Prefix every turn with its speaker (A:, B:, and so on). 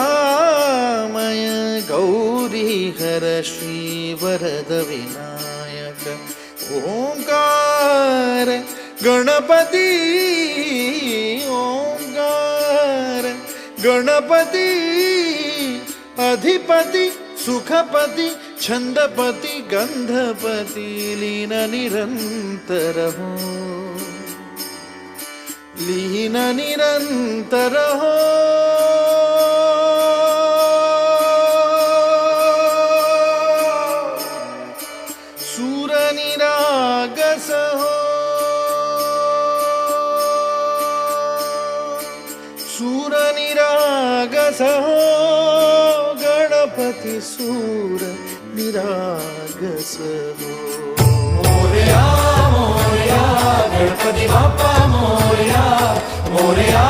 A: करुणामय गौरी हर श्री वरद विनायक ओंकार गणपती ओंकार गणपती अधिपति सुखपति छंदपति गंधपति लीन निरंतर हो लीन निरंतर हो सूर निरागस हो सूर निरागस हो गणपति सूर निरागस हो
B: मोरया मोरया गणपति बाप्पा मोरया मोरया